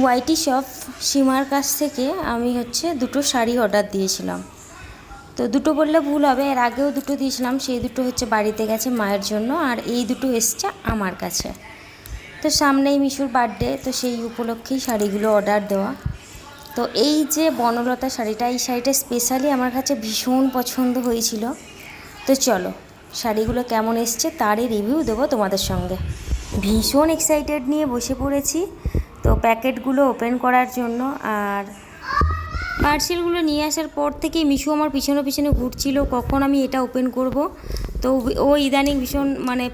ওয়াইটি shop সীমার কাছ থেকে আমি দুটো শাড়ি অর্ডার দিয়েছিলাম। তো দুটো বললে ভুল হবে, এর আগেও দুটো দিয়েছিলাম, সেই দুটো বাড়িতে গেছে মায়ের জন্য, আর এই দুটো এসছে আমার কাছে। তো সামনেই মিশুর বার্থডে, তো সেই উপলক্ষেই শাড়িগুলো অর্ডার দেওয়া। তো এই যে বনলতা শাড়িটা, এই শাড়িটা স্পেশালি আমার কাছে ভীষণ পছন্দ হয়েছিল। তো চলো শাড়িগুলো কেমন এসছে তারই রিভিউ দেবো তোমাদের সঙ্গে। ভীষণ এক্সাইটেড নিয়ে বসে পড়েছি তো প্যাকেটগুলো ওপেন করার জন্য। আর পার্সেলগুলো নিয়ে আসার পর থেকেই মিশু আমার পিছনে পিছনে ঘুরছিল কখন আমি এটা ওপেন করব। তো ও ইদানিং ভীষণ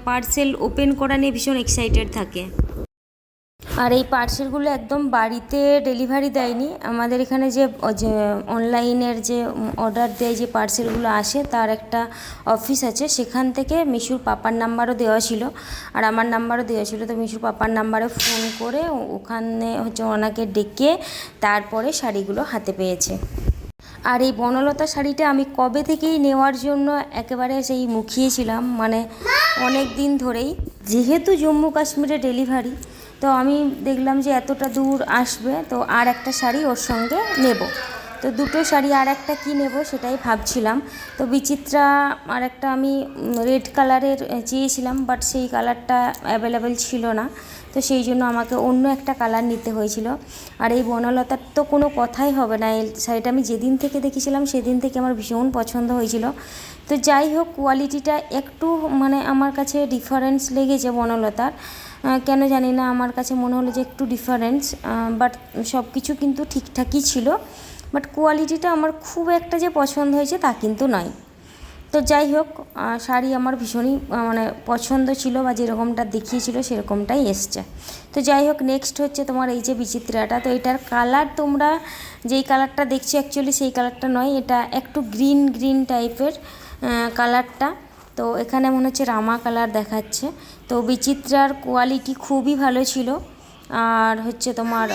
পার্সেল ওপেন করা নিয়ে ভীষণ এক্সাইটেড থাকে। আর এই পার্সেলগুলো একদম বাড়িতে ডেলিভারি দেয়নি, আমাদের এখানে যে অনলাইনের যে অর্ডার দেয়, যে পার্সেলগুলো আসে তার একটা অফিস আছে, সেখান থেকে মিশুর পাপার নাম্বারও দেওয়া ছিল আর আমার নাম্বারও দেওয়া ছিল। তো মিশুর পাপার নাম্বারে ফোন করে ওখানে ওনাকে ডেকে তারপরে শাড়িগুলো হাতে পেয়েছে। আর এই বনলতা শাড়িটা আমি কবে থেকেই নেওয়ার জন্য একেবারে সেই মুখিয়েছিলাম, অনেক দিন ধরেই। যেহেতু জম্মু কাশ্মীরে ডেলিভারি, তো আমি দেখলাম যে এতটা দূর আসবে, তো আর একটা শাড়ি ওর সঙ্গে নেব। তো দুটো শাড়ি, আর একটা কী নেব সেটাই ভাবছিলাম। তো বিচিত্রা আর একটা আমি রেড কালারের চেয়েছিলাম, বাট সেই কালারটা অ্যাভেলেবেল ছিল না, তো সেই জন্য আমাকে অন্য একটা কালার নিতে হয়েছিল। আর এই বনলতার তো কোনো কথাই হবে না, এই শাড়িটা আমি যেদিন থেকে দেখেছিলাম সেদিন থেকে আমার ভীষণ পছন্দ হয়েছিল। তো যাই হোক, কোয়ালিটিটা একটু আমার কাছে ডিফারেন্স লেগেছে বনলতার, কেন জানি না, আমার কাছে মনে হলো যে একটু ডিফারেন্স, বাট সব কিছু কিন্তু ঠিকঠাকই ছিল। বাট কোয়ালিটিটা আমার খুব একটা যে পছন্দ হয়েছে তা কিন্তু নয়। তো যাই হোক, শাড়ি আমার ভীষণই পছন্দ ছিল, বা যেরকমটা দেখিয়েছিল সেরকমটাই এসছে। তো যাই হোক, নেক্সট তোমার এই যে বিচিত্রাটা। তো এটার কালার তোমরা যেই কালারটা দেখছো অ্যাকচুয়ালি সেই কালারটা নয়, এটা একটু গ্রিন গ্রিন টাইপের কালারটা। তো এখানে মনে হচ্ছে রামা কালার দেখাচ্ছে। তো বিচিত্রার কোয়ালিটি খুবই ভালো ছিল, আর তোমার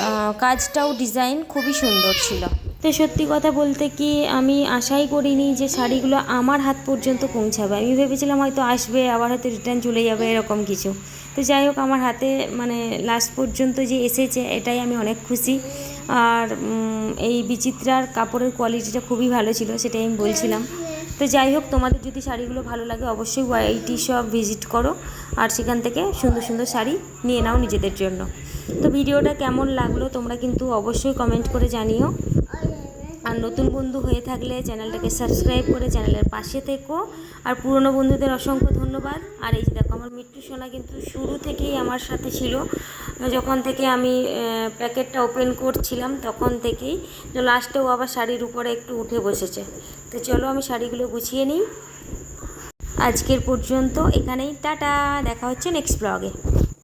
কাজটাও ডিজাইন খুবই সুন্দর ছিল। তো সত্যি কথা বলতে কি, আমি আশাই করিনি যে শাড়িগুলো আমার হাত পর্যন্ত পৌঁছাবে। আমি ভেবেছিলাম হয়তো আসবে আবার হয়তো রিটার্ন চলে যাবে এরকম কিছু। তো যাই হোক, আমার হাতে লাস্ট পর্যন্ত যে এসেছে এটাই আমি অনেক খুশি। আর এই বিচিত্রার কাপড়ের কোয়ালিটিটা খুবই ভালো ছিল, সেটাই আমি বলছিলাম। তো যাই হোক, তোমাদের যদি শাড়িগুলো ভালো লাগে অবশ্যই ওয়াইটি শপ ভিজিট করো, আর সেখান থেকে সুন্দর সুন্দর শাড়ি নিয়ে নাও নিজেদের জন্য। তো ভিডিওটা কেমন লাগলো তোমরা কিন্তু অবশ্যই কমেন্ট করে জানিও। আর নতুন বন্ধু হয়ে থাকলে চ্যানেলটাকে সাবস্ক্রাইব করে চ্যানেলের পাশে থেকো। আর পুরনো বন্ধুদের অসংখ্য ধন্যবাদ। আর এই যে দেখো, আমার মিট্টু সোনা কিন্তু শুরু থেকেই আমার সাথে ছিল, যখন থেকে আমি প্যাকেটটা ওপেন করছিলাম তখন থেকেই। তো লাস্টেও আবার শাড়ির উপরে একটু উঠে বসেছে। তো চলো আমি শাড়িগুলো গুছিয়ে নিই। আজকের পর্যন্ত এখানেই, টাটা, দেখা হচ্ছে নেক্সট ব্লগে।